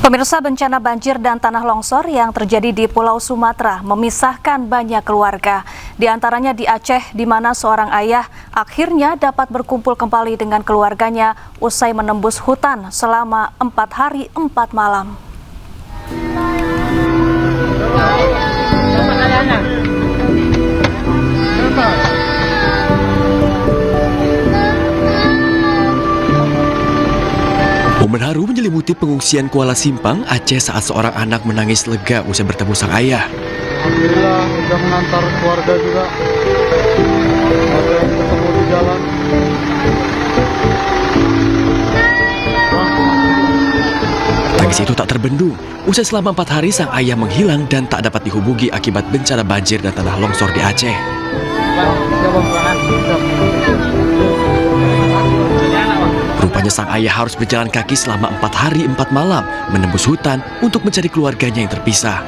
Pemirsa, bencana banjir dan tanah longsor yang terjadi di Pulau Sumatera memisahkan banyak keluarga. Di antaranya di Aceh, di mana seorang ayah akhirnya dapat berkumpul kembali dengan keluarganya usai menembus hutan selama 4 hari 4 malam. Momen haru menyelimuti pengungsian Kuala Simpang, Aceh saat seorang anak menangis lega usai bertemu sang ayah. Alhamdulillah udah mengantar keluarga juga. Ada yang ketemu di jalan. Tangis itu tak terbendung. Usai selama 4 hari sang ayah menghilang dan tak dapat dihubungi akibat bencana banjir dan tanah longsor di Aceh. Rupanya sang ayah harus berjalan kaki selama 4 hari 4 malam menembus hutan untuk mencari keluarganya yang terpisah.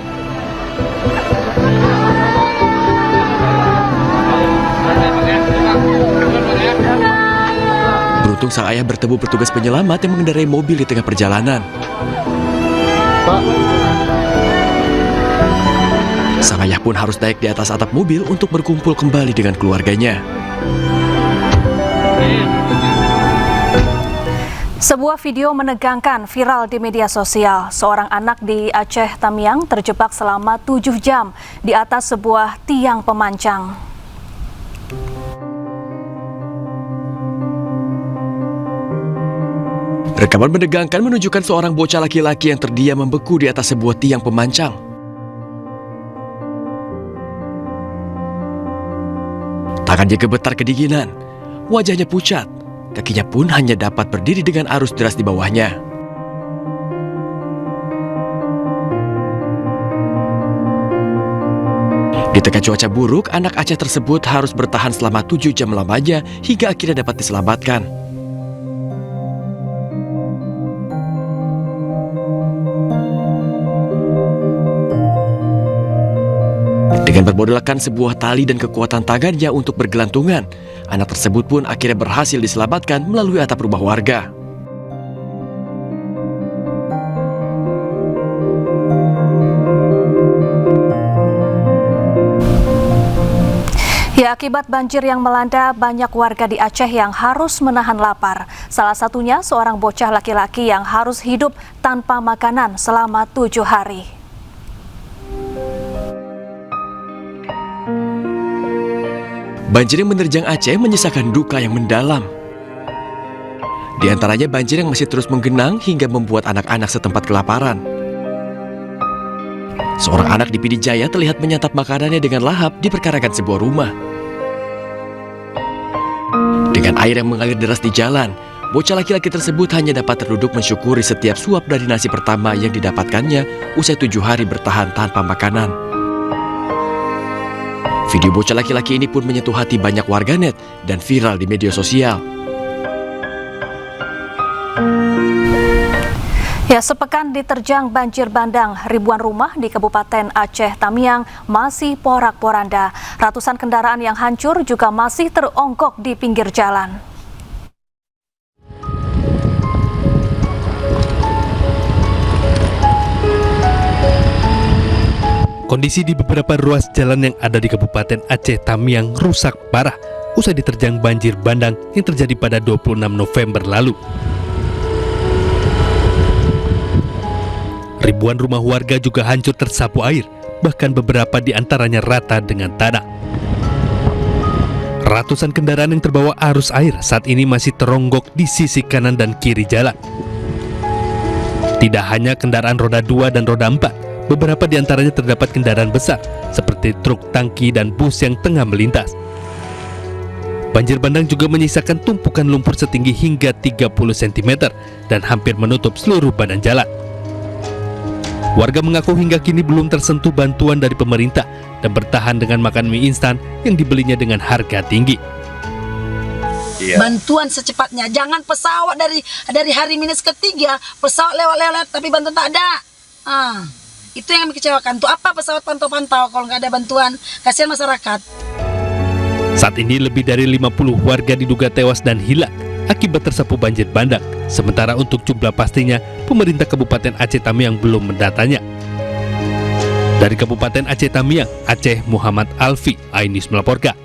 Beruntung sang ayah bertemu petugas penyelamat yang mengendarai mobil di tengah perjalanan. Sang ayah pun harus naik di atas atap mobil untuk berkumpul kembali dengan keluarganya. Sebuah video menegangkan viral di media sosial. Seorang anak di Aceh Tamiang terjebak selama 7 jam di atas sebuah tiang pemancang. Rekaman menegangkan menunjukkan seorang bocah laki-laki yang terdiam membeku di atas sebuah tiang pemancang. Tangannya gemetar kedinginan, wajahnya pucat. Kakinya pun hanya dapat berdiri dengan arus deras di bawahnya. Di tengah cuaca buruk, anak Aceh tersebut harus bertahan selama 7 jam lamanya hingga akhirnya dapat diselamatkan. Dengan bermodalkan sebuah tali dan kekuatan tangannya untuk bergelantungan, anak tersebut pun akhirnya berhasil diselamatkan melalui atap rumah warga. Ya, akibat banjir yang melanda, banyak warga di Aceh yang harus menahan lapar. Salah satunya seorang bocah laki-laki yang harus hidup tanpa makanan selama 7 hari. Banjir yang menerjang Aceh menyisakan duka yang mendalam. Di antaranya banjir yang masih terus menggenang hingga membuat anak-anak setempat kelaparan. Seorang anak di Pidi Jaya terlihat menyantap makanannya dengan lahap di perkarangan sebuah rumah. Dengan air yang mengalir deras di jalan, bocah laki-laki tersebut hanya dapat terduduk mensyukuri setiap suap dari nasi pertama yang didapatkannya usai 7 hari bertahan tanpa makanan. Video bocah laki-laki ini pun menyentuh hati banyak warganet dan viral di media sosial. Ya, sepekan diterjang banjir bandang, ribuan rumah di Kabupaten Aceh Tamiang masih porak-poranda. Ratusan kendaraan yang hancur juga masih teronggok di pinggir jalan. Kondisi di beberapa ruas jalan yang ada di Kabupaten Aceh Tamiang rusak parah usai diterjang banjir bandang yang terjadi pada 26 November lalu. Ribuan rumah warga juga hancur tersapu air, bahkan beberapa di antaranya rata dengan tanah. Ratusan kendaraan yang terbawa arus air saat ini masih teronggok di sisi kanan dan kiri jalan. Tidak hanya kendaraan roda 2 dan roda 4, beberapa di antaranya terdapat kendaraan besar seperti truk tangki dan bus yang tengah melintas. Banjir bandang juga menyisakan tumpukan lumpur setinggi hingga 30 cm dan hampir menutup seluruh badan jalan. Warga mengaku hingga kini belum tersentuh bantuan dari pemerintah dan bertahan dengan makan mie instan yang dibelinya dengan harga tinggi. Bantuan secepatnya, jangan pesawat dari hari minus ketiga, pesawat lewat-lewat tapi bantuan tak ada. Itu yang mengecewakan. Untuk apa pesawat pantau-pantau kalau nggak ada bantuan? Kasihan masyarakat. Saat ini lebih dari 50 warga diduga tewas dan hilang akibat tersapu banjir bandang. Sementara untuk jumlah pastinya, pemerintah Kabupaten Aceh Tamiang belum mendatanya. Dari Kabupaten Aceh Tamiang, Aceh, Muhammad Alfi, iNews melaporkan.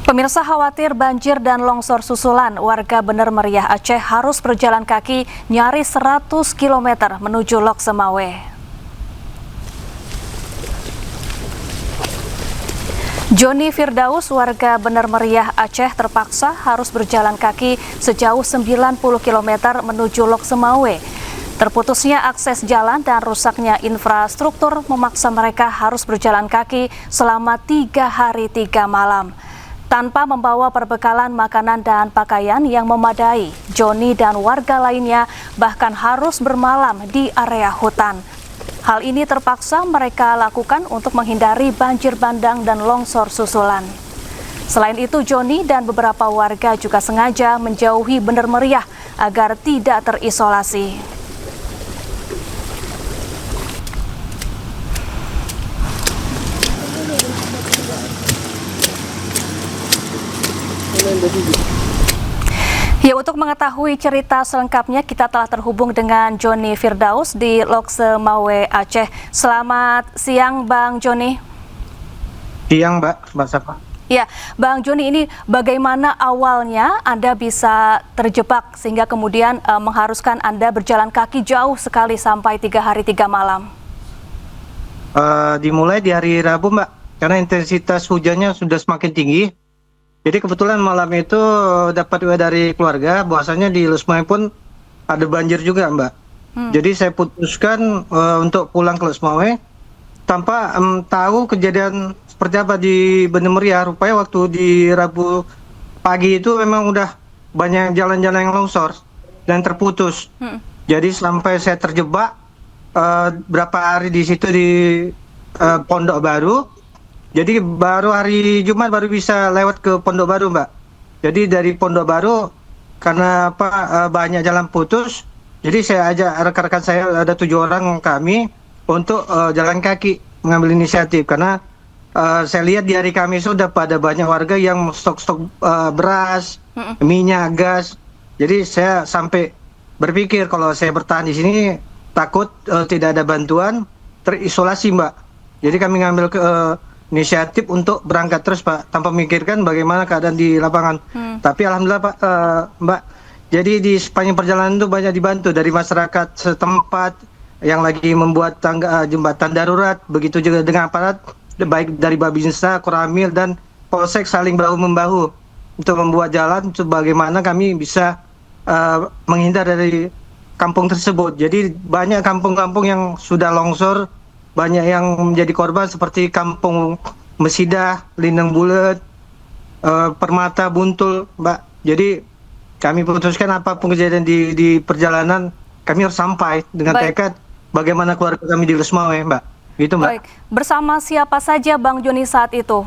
Pemirsa, khawatir banjir dan longsor susulan, warga Bener Meriah Aceh harus berjalan kaki nyaris 100 km menuju Lok Semawe. Joni Firdaus, warga Bener Meriah Aceh, terpaksa harus berjalan kaki sejauh 90 km menuju Lok Semawe. Terputusnya akses jalan dan rusaknya infrastruktur memaksa mereka harus berjalan kaki selama 3 hari 3 malam. Tanpa membawa perbekalan makanan dan pakaian yang memadai, Joni dan warga lainnya bahkan harus bermalam di area hutan. Hal ini terpaksa mereka lakukan untuk menghindari banjir bandang dan longsor susulan. Selain itu, Joni dan beberapa warga juga sengaja menjauhi Bener Meriah agar tidak terisolasi. Ya, untuk mengetahui cerita selengkapnya kita telah terhubung dengan Joni Firdaus di Lok Semawe Aceh. Selamat siang Bang Joni. Siang Mbak Safa. Ya, Bang Joni, ini bagaimana awalnya Anda bisa terjebak sehingga kemudian mengharuskan Anda berjalan kaki jauh sekali sampai 3 hari 3 malam? Dimulai di hari Rabu Mbak, karena intensitas hujannya sudah semakin tinggi. Jadi kebetulan malam itu dapat WA dari keluarga bahwasanya di Lusmai pun ada banjir juga Mbak. Jadi saya putuskan untuk pulang ke Lusmai tanpa tahu kejadian seperti apa di Bener Meriah. Rupanya waktu di Rabu pagi itu memang udah banyak jalan-jalan yang longsor dan terputus. Jadi sampai saya terjebak berapa hari di situ di Pondok Baru. Jadi baru hari Jumat baru bisa lewat ke Pondok Baru Mbak. Jadi dari Pondok Baru karena banyak jalan putus, jadi saya ajak rekan-rekan saya, ada 7 orang kami untuk jalan kaki mengambil inisiatif karena saya lihat di hari Kamis sudah pada banyak warga yang stok-stok beras, minyak, gas. Jadi saya sampai berpikir kalau saya bertahan di sini takut tidak ada bantuan, terisolasi Mbak. Jadi kami ngambil inisiatif untuk berangkat terus Pak, tanpa memikirkan bagaimana keadaan di lapangan. Tapi alhamdulillah Pak, Mbak, jadi di sepanjang perjalanan itu banyak dibantu dari masyarakat setempat yang lagi membuat jembatan darurat, begitu juga dengan aparat baik dari Babinsa, Koramil dan Polsek saling bahu membahu untuk membuat jalan untuk bagaimana kami bisa menghindar dari kampung tersebut. Jadi banyak kampung-kampung yang sudah longsor, banyak yang menjadi korban seperti Kampung Mesidah, Lindang Bulet, Permata, Buntul, Mbak. Jadi kami putuskan apapun kejadian di perjalanan, kami harus sampai dengan tekad bagaimana keluarga kami di Lusmai, Mbak. Gitu Mbak. Baik, bersama siapa saja Bang Joni saat itu?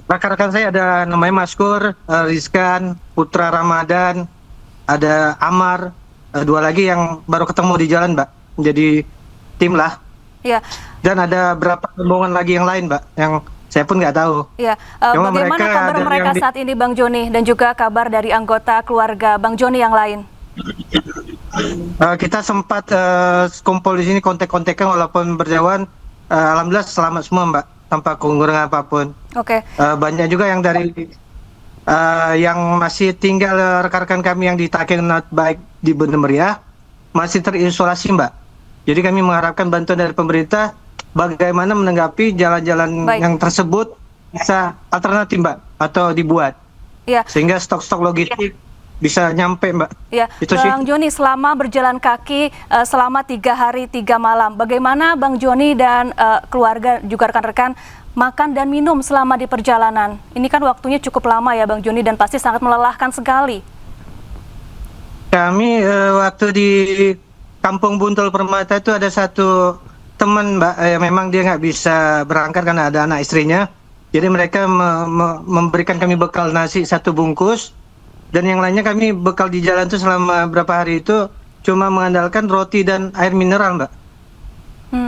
Rekan-rekan saya ada namanya Maskur, Rizkan, Putra Ramadan, ada Amar, 2 lagi yang baru ketemu di jalan Mbak. Jadi tim lah. Ya. Dan ada berapa rombongan lagi yang lain, Mbak, yang saya pun nggak tahu. Ya. Bagaimana kabar mereka saat ini, Bang Joni, dan juga kabar dari anggota keluarga Bang Joni yang lain? Kita sempat kumpul di sini, kontek-kontekan walaupun berjauhan. Alhamdulillah selamat semua, Mbak, tanpa kekurangan apapun. Oke. Banyak juga yang dari yang masih tinggal rekan-rekan kami yang di Taken baik di Bener Meriah masih terisolasi, Mbak. Jadi kami mengharapkan bantuan dari pemerintah bagaimana menanggapi jalan-jalan yang tersebut bisa alternatif Mbak atau dibuat. Ya. Sehingga stok-stok logistik bisa nyampe Mbak. Ya, itu Bang Joni, selama berjalan kaki selama 3 hari 3 malam, bagaimana Bang Joni dan keluarga juga rekan-rekan makan dan minum selama di perjalanan? Ini kan waktunya cukup lama ya Bang Joni dan pasti sangat melelahkan sekali. Kami waktu di Kampung Buntul Permata itu ada satu teman Mbak, memang dia nggak bisa berangkat karena ada anak istrinya. Jadi mereka memberikan kami bekal nasi 1 bungkus, dan yang lainnya kami bekal di jalan itu selama berapa hari itu cuma mengandalkan roti dan air mineral Mbak.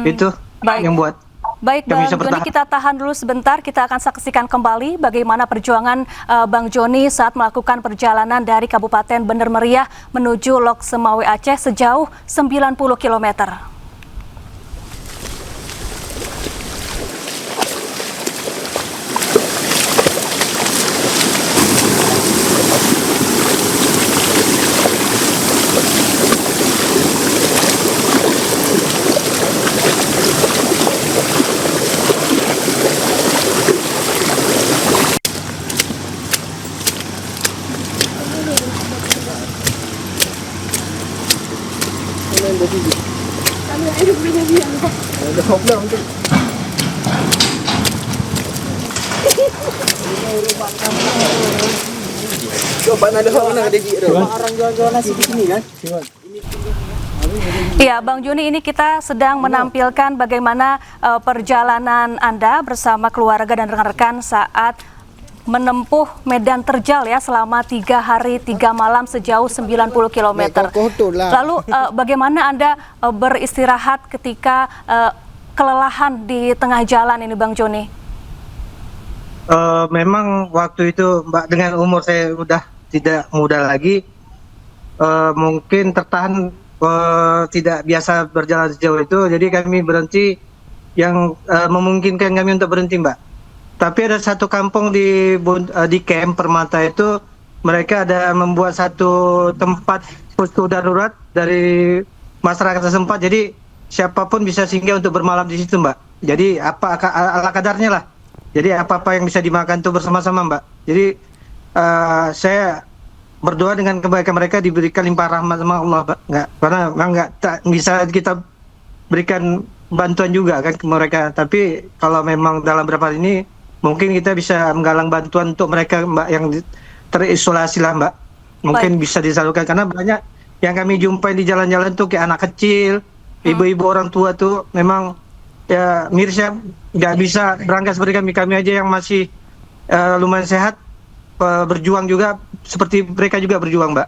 Itu yang buat. Baik kami Bang bisa Joni, bertahan. kita tahan dulu sebentar. Kita akan saksikan kembali bagaimana perjuangan Bang Joni saat melakukan perjalanan dari Kabupaten Bener Meriah menuju Lok Semawe Aceh sejauh 90 km. Iya, Bang Joni, ini kita sedang menampilkan bagaimana perjalanan Anda bersama keluarga dan rekan-rekan saat menempuh medan terjal ya selama 3 hari 3 malam sejauh 90 km. Lalu bagaimana Anda beristirahat ketika kelelahan di tengah jalan ini, Bang Joni? Memang waktu itu Mbak, dengan umur saya udah tidak muda lagi, mungkin tertahan tidak biasa berjalan sejauh itu, jadi kami berhenti yang memungkinkan kami untuk berhenti, Mbak. Tapi ada satu kampung di camp Permata itu, mereka ada membuat satu tempat posko darurat dari masyarakat setempat, jadi siapapun bisa singgah untuk bermalam di situ, Mbak. Jadi ala kadarnya lah. Jadi apa-apa yang bisa dimakan tuh bersama-sama, Mbak. Jadi saya berdoa dengan kebaikan mereka diberikan limpah rahmat sama Allah, Mbak. Karena memang tak bisa kita berikan bantuan juga kan ke mereka. Tapi kalau memang dalam beberapa hari ini mungkin kita bisa menggalang bantuan untuk mereka, Mbak, yang terisolasi lah, Mbak. Mungkin bisa disalurkan karena banyak yang kami jumpai di jalan-jalan tuh kayak anak kecil, ibu-ibu, orang tua tuh memang ya mirisnya nggak bisa berangkat seperti kami aja yang masih lumayan sehat, berjuang juga seperti mereka juga berjuang, Mbak.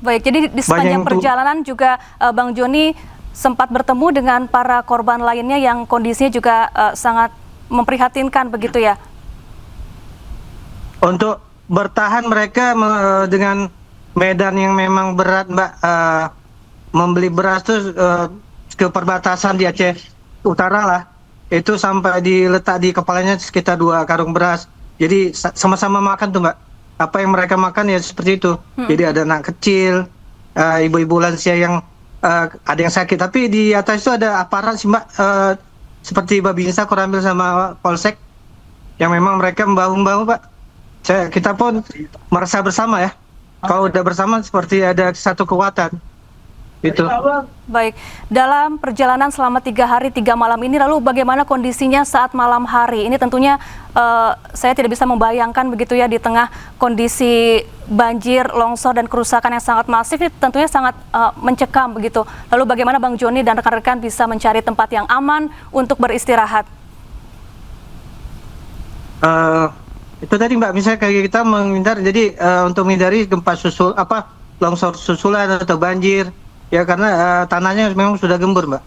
Baik, jadi di sepanjang perjalanan juga Bang Joni sempat bertemu dengan para korban lainnya yang kondisinya juga sangat memprihatinkan begitu ya? Untuk bertahan mereka dengan medan yang memang berat, Mbak, membeli beras tuh ke perbatasan di Aceh Utara lah, itu sampai diletak di kepalanya sekitar 2 karung beras. Jadi sama-sama makan tuh, Mbak. Apa yang mereka makan ya seperti itu. Jadi ada anak kecil, ibu-ibu lansia yang ada yang sakit. Tapi di atas itu ada aparat sih, Mbak, seperti Babinsa, Koramil sama Polsek, yang memang mereka membahu-membahu, Pak. Kita pun merasa bersama ya. Kalau udah bersama seperti ada satu kekuatan. Itu. Baik, dalam perjalanan selama 3 hari 3 malam ini, lalu bagaimana kondisinya saat malam hari? Ini tentunya saya tidak bisa membayangkan begitu ya, di tengah kondisi banjir, longsor, dan kerusakan yang sangat masif, ini tentunya sangat mencekam begitu. Lalu bagaimana Bang Joni dan rekan-rekan bisa mencari tempat yang aman untuk beristirahat? Itu tadi, Mbak, misalnya kayak kita menghindar, jadi untuk menghindari gempa longsor susulan atau banjir. Ya karena tanahnya memang sudah gembur, Mbak.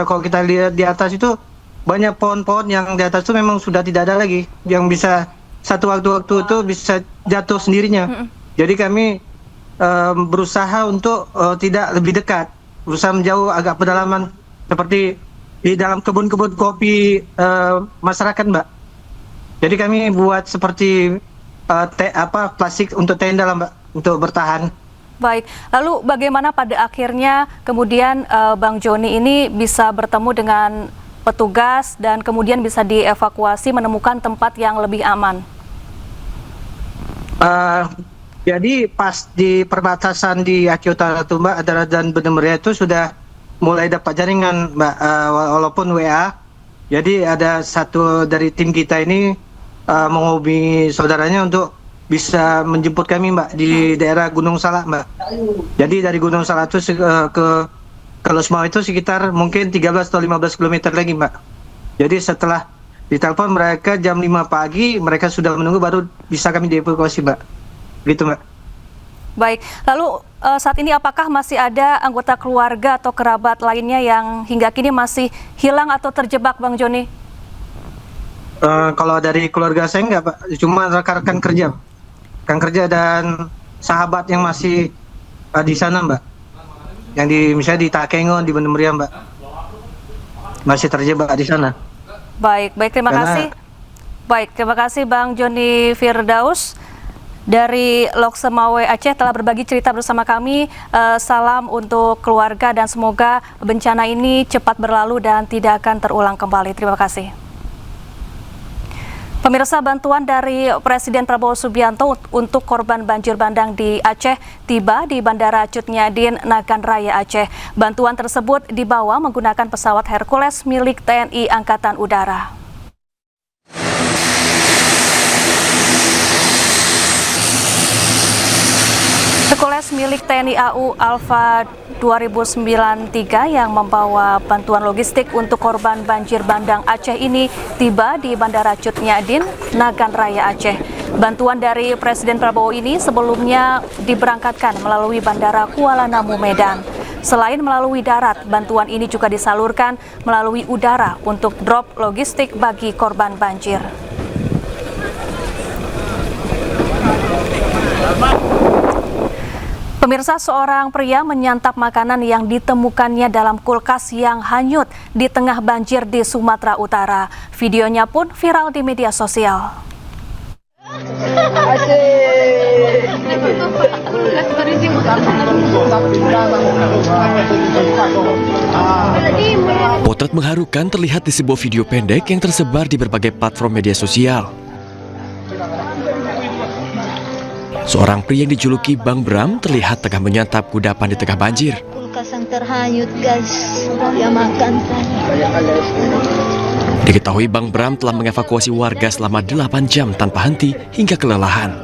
Kalau kita lihat di atas itu banyak pohon-pohon yang di atas itu memang sudah tidak ada lagi, yang bisa satu waktu-waktu itu bisa jatuh sendirinya. Jadi kami berusaha untuk tidak lebih dekat, berusaha menjauh agak pedalaman seperti di dalam kebun-kebun kopi masyarakat, Mbak. Jadi kami buat seperti plastik untuk tenda lah, Mbak, untuk bertahan. Baik, lalu bagaimana pada akhirnya kemudian Bang Joni ini bisa bertemu dengan petugas dan kemudian bisa dievakuasi menemukan tempat yang lebih aman? Jadi pas di perbatasan di Aceh Utara itu, Mbak, dan Bener Meriah itu sudah mulai dapat jaringan, Mbak, walaupun WA. Jadi ada satu dari tim kita ini menghubungi saudaranya untuk bisa menjemput kami, Mbak, di daerah Gunung Salak, Mbak. Jadi dari Gunung Salak itu ke Losmau itu sekitar mungkin 13 atau 15 km lagi, Mbak. Jadi setelah ditelepon mereka jam 5 pagi, mereka sudah menunggu, baru bisa kami dievakuasi, Mbak. Gitu, Mbak. Baik, lalu saat ini apakah masih ada anggota keluarga atau kerabat lainnya yang hingga kini masih hilang atau terjebak, Bang Joni? Kalau dari keluarga saya enggak, Pak. Cuma rekan-rekan kerja. Rekan kerja dan sahabat yang masih di sana, Mbak. Yang misalnya di Takengon, di Banda Meriah, Mbak. Masih terjebak di sana. Baik, terima kasih. Baik, terima kasih Bang Joni Firdaus dari Loksemawe Aceh telah berbagi cerita bersama kami. Salam untuk keluarga dan semoga bencana ini cepat berlalu dan tidak akan terulang kembali. Terima kasih. Pemirsa, bantuan dari Presiden Prabowo Subianto untuk korban banjir bandang di Aceh tiba di Bandara Cut Nyadin, Nagan Raya, Aceh. Bantuan tersebut dibawa menggunakan pesawat Hercules milik TNI Angkatan Udara. Hercules milik TNI AU Alfa 2093 yang membawa bantuan logistik untuk korban banjir bandang Aceh ini tiba di Bandara Cut Nyadin, Nagan Raya, Aceh. Bantuan dari Presiden Prabowo ini sebelumnya diberangkatkan melalui Bandara Kuala Namu, Medan. Selain melalui darat, bantuan ini juga disalurkan melalui udara untuk drop logistik bagi korban banjir. Pemirsa, seorang pria menyantap makanan yang ditemukannya dalam kulkas yang hanyut di tengah banjir di Sumatera Utara. Videonya pun viral di media sosial. Potret mengharukan terlihat di sebuah video pendek yang tersebar di berbagai platform media sosial. Seorang pria yang dijuluki Bang Bram terlihat tengah menyantap kudapan di tengah banjir. Kulkas yang terhanyut, guys. Dia makan saya. Diketahui Bang Bram telah mengevakuasi warga selama 8 jam tanpa henti hingga kelelahan.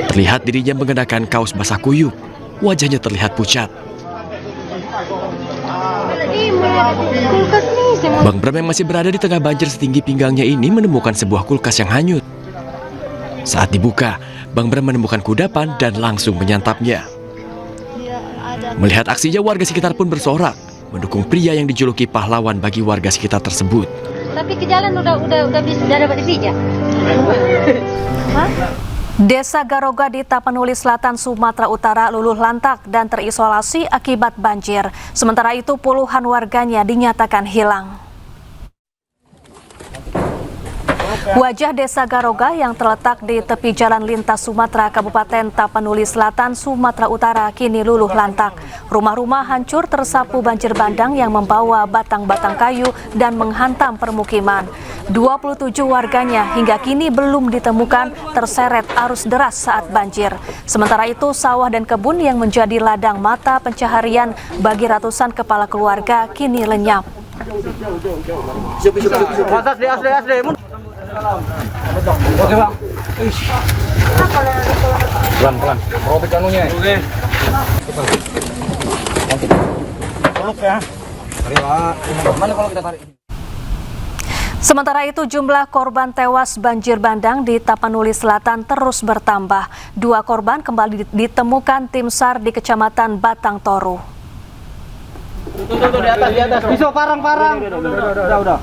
Terlihat dirinya mengenakan kaos basah kuyup. Wajahnya terlihat pucat. Bang Bram yang masih berada di tengah banjir setinggi pinggangnya ini menemukan sebuah kulkas yang hanyut. Saat dibuka, Bang Bram menemukan kudapan dan langsung menyantapnya. Melihat aksinya, warga sekitar pun bersorak mendukung pria yang dijuluki pahlawan bagi warga sekitar tersebut. Tapi ke jalan udah bisa dapat dipijak. Desa Garoga di Tapanuli Selatan, Sumatera Utara luluh lantak dan terisolasi akibat banjir. Sementara itu puluhan warganya dinyatakan hilang. Wajah Desa Garoga yang terletak di tepi Jalan Lintas Sumatera, Kabupaten Tapanuli Selatan, Sumatera Utara kini luluh lantak. Rumah-rumah hancur tersapu banjir bandang yang membawa batang-batang kayu dan menghantam permukiman. 27 warganya hingga kini belum ditemukan terseret arus deras saat banjir. Sementara itu sawah dan kebun yang menjadi ladang mata pencaharian bagi ratusan kepala keluarga kini lenyap. Oke, Bang. Pelan-pelan. Robek anunya. Oke. Peluk ya. Mana kalau kita tarik? Sementara itu jumlah korban tewas banjir bandang di Tapanuli Selatan terus bertambah. 2 korban kembali ditemukan tim SAR di Kecamatan Batang Toru. Tuh di atas. Pisau parang. Udah.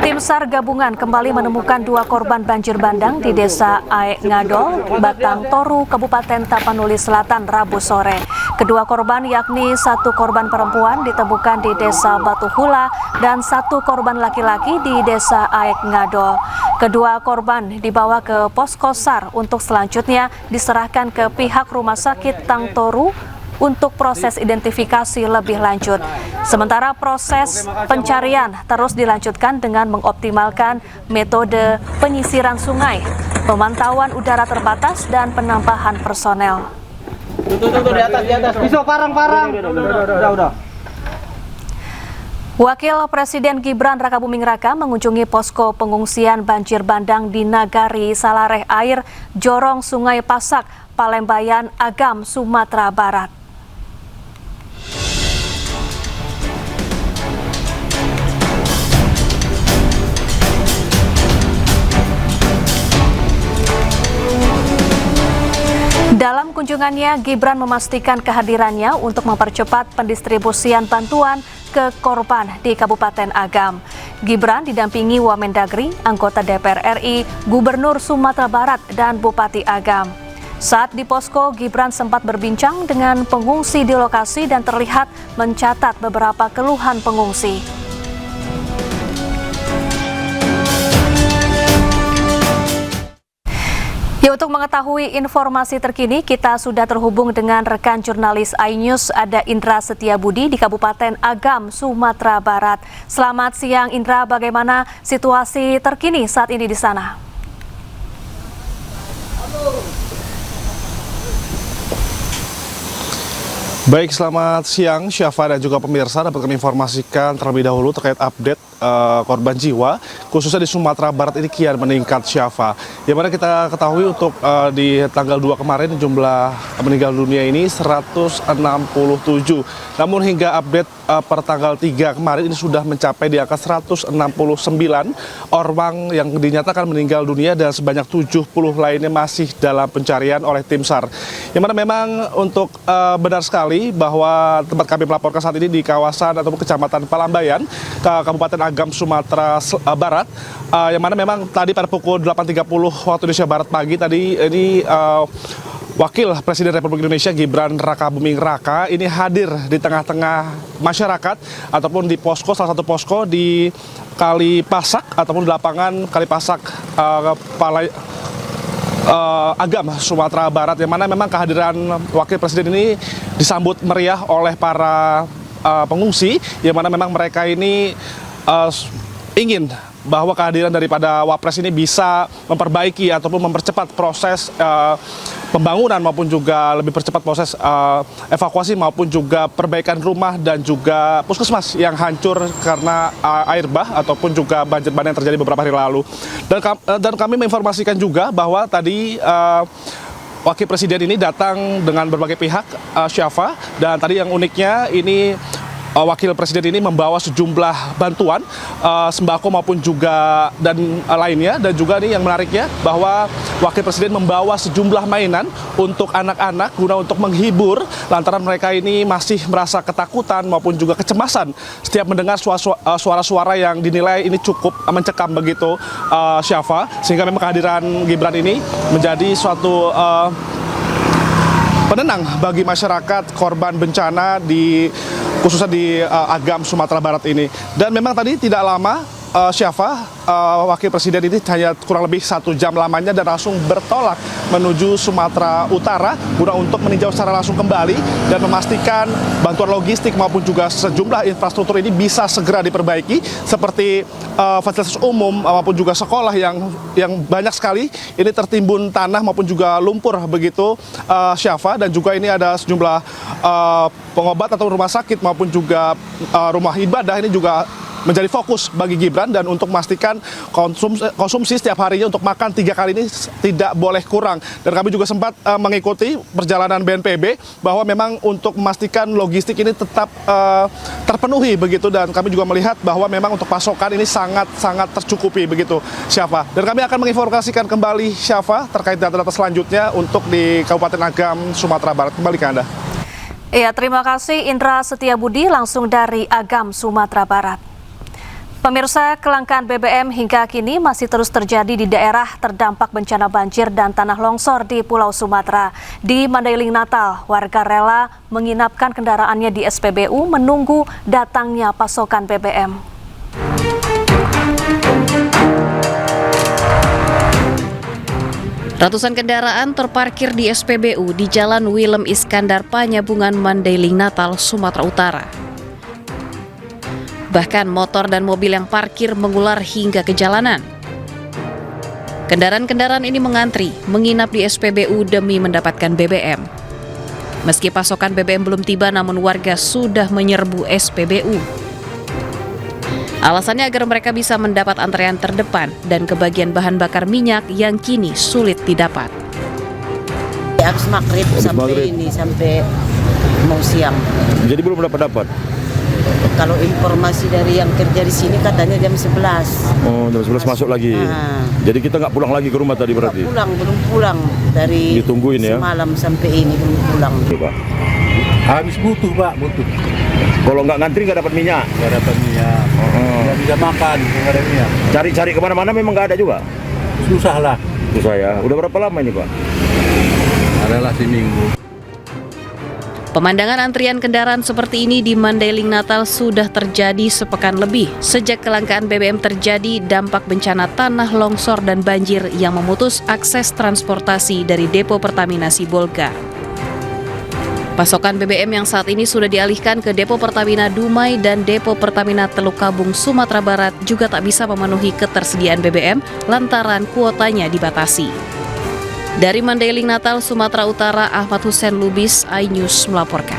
Tim SAR gabungan kembali menemukan 2 korban banjir bandang di Desa Aek Ngadol, Batang Toru, Kabupaten Tapanuli Selatan, Rabu sore. Kedua korban yakni 1 korban perempuan ditemukan di Desa Batu Hula dan 1 korban laki-laki di Desa Aek Ngadol. Kedua korban dibawa ke posko SAR untuk selanjutnya diserahkan ke pihak Rumah Sakit Tang Toru untuk proses identifikasi lebih lanjut. Sementara proses pencarian terus dilanjutkan dengan mengoptimalkan metode penyisiran sungai, pemantauan udara terbatas, dan penambahan personel. Tuh di atas. Pisau parang. Udah. Wakil Presiden Gibran Rakabuming Raka mengunjungi posko pengungsian banjir bandang di Nagari Salareh Air, Jorong Sungai Pasak, Palembayan, Agam, Sumatera Barat. Dalam kunjungannya, Gibran memastikan kehadirannya untuk mempercepat pendistribusian bantuan ke korban di Kabupaten Agam. Gibran didampingi Wamendagri, anggota DPR RI, Gubernur Sumatera Barat, dan Bupati Agam. Saat di posko, Gibran sempat berbincang dengan pengungsi di lokasi dan terlihat mencatat beberapa keluhan pengungsi. Ya, untuk mengetahui informasi terkini, kita sudah terhubung dengan rekan jurnalis iNews, ada Indra Setiabudi di Kabupaten Agam, Sumatera Barat. Selamat siang Indra, bagaimana situasi terkini saat ini di sana? Baik, selamat siang Syafa dan juga pemirsa. Dapat kami informasikan terlebih dahulu terkait update korban jiwa khususnya di Sumatera Barat ini kian meningkat, Syafa. Yang mana kita ketahui untuk di tanggal 2 kemarin jumlah meninggal dunia ini 167. Namun hingga update per tanggal 3 kemarin ini sudah mencapai di angka 169 orang yang dinyatakan meninggal dunia dan sebanyak 70 lainnya masih dalam pencarian oleh tim SAR. Yang mana memang untuk benar sekali bahwa tempat kami melaporkan saat ini di kawasan ataupun Kecamatan Palambayan, Kabupaten Agam, Sumatera Barat, yang mana memang tadi pada pukul 8.30 waktu Indonesia Barat pagi tadi ini Wakil Presiden Republik Indonesia Gibran Rakabuming Raka ini hadir di tengah-tengah masyarakat ataupun di posko, salah satu posko di Kalipasak ataupun di lapangan Kalipasak Agam, Sumatera Barat, yang mana memang kehadiran Wakil Presiden ini disambut meriah oleh para pengungsi, yang mana memang mereka ini ingin bahwa kehadiran daripada Wapres ini bisa memperbaiki ataupun mempercepat proses pembangunan maupun juga lebih percepat proses evakuasi maupun juga perbaikan rumah dan juga puskesmas yang hancur karena air bah ataupun juga banjir bandang yang terjadi beberapa hari lalu. Dan kami menginformasikan juga bahwa tadi Wakil Presiden ini datang dengan berbagai pihak, Syafa, dan tadi yang uniknya ini Wakil Presiden ini membawa sejumlah bantuan sembako maupun juga dan lainnya, dan juga nih yang menariknya bahwa Wakil Presiden membawa sejumlah mainan untuk anak-anak guna untuk menghibur lantaran mereka ini masih merasa ketakutan maupun juga kecemasan setiap mendengar suara-suara yang dinilai ini cukup mencekam begitu, Syafa, sehingga memang kehadiran Gibran ini menjadi suatu penenang bagi masyarakat korban bencana khususnya di Agam, Sumatera Barat ini. Dan memang tadi tidak lama Syafa, Wakil Presiden ini hanya kurang lebih 1 jam lamanya dan langsung bertolak menuju Sumatera Utara guna untuk meninjau secara langsung kembali dan memastikan bantuan logistik maupun juga sejumlah infrastruktur ini bisa segera diperbaiki seperti fasilitas umum maupun juga sekolah yang banyak sekali ini tertimbun tanah maupun juga lumpur begitu, Syafa, dan juga ini ada sejumlah pengobat atau rumah sakit maupun juga rumah ibadah ini juga menjadi fokus bagi Gibran, dan untuk memastikan konsumsi setiap harinya untuk makan 3 kali ini tidak boleh kurang. Dan kami juga sempat mengikuti perjalanan BNPB bahwa memang untuk memastikan logistik ini tetap terpenuhi begitu, dan kami juga melihat bahwa memang untuk pasokan ini sangat tercukupi begitu, Syafa. Dan kami akan menginformasikan kembali, Syafa, terkait data-data selanjutnya untuk di Kabupaten Agam, Sumatera Barat. Kembali ke Anda. Ya, terima kasih Indra Setiabudi langsung dari Agam, Sumatera Barat. Pemirsa, kelangkaan BBM hingga kini masih terus terjadi di daerah terdampak bencana banjir dan tanah longsor di Pulau Sumatera. Di Mandailing Natal, warga rela menginapkan kendaraannya di SPBU menunggu datangnya pasokan BBM. Ratusan kendaraan terparkir di SPBU di Jalan Willem Iskandar Panyabungan, Mandailing Natal, Sumatera Utara. Bahkan motor dan mobil yang parkir mengular hingga ke jalanan. Kendaraan-kendaraan ini mengantri, menginap di SPBU demi mendapatkan BBM. Meski pasokan BBM belum tiba, namun warga sudah menyerbu SPBU. Alasannya agar mereka bisa mendapat antrean terdepan dan kebagian bahan bakar minyak yang kini sulit didapat. Habis maghrib sampai ini sampai mau siang. Jadi belum dapat? Kalau informasi dari yang kerja di sini katanya jam 11. Oh, jam 11 masuk lagi. Jadi kita nggak pulang lagi ke rumah tadi berarti? Belum pulang dari ditungguin ya? semalam sampai ini belum pulang. Pak. Habis butuh Pak, butuh. Kalau nggak ngantri nggak dapat minyak? Nggak dapat minyak. Nggak bisa makan, nggak ada minyak. Cari-cari kemana-mana memang nggak ada juga? Susah lah. Susah ya. Udah berapa lama ini Pak? Adalah seminggu. Pemandangan antrian kendaraan seperti ini di Mandailing Natal sudah terjadi sepekan lebih. Sejak kelangkaan BBM terjadi, dampak bencana tanah longsor dan banjir yang memutus akses transportasi dari depo Pertamina Sibolga. Pasokan BBM yang saat ini sudah dialihkan ke depo Pertamina Dumai dan depo Pertamina Teluk Kabung, Sumatera Barat juga tak bisa memenuhi ketersediaan BBM lantaran kuotanya dibatasi. Dari Mandailing Natal, Sumatera Utara, Ahmad Hussein Lubis, iNews melaporkan.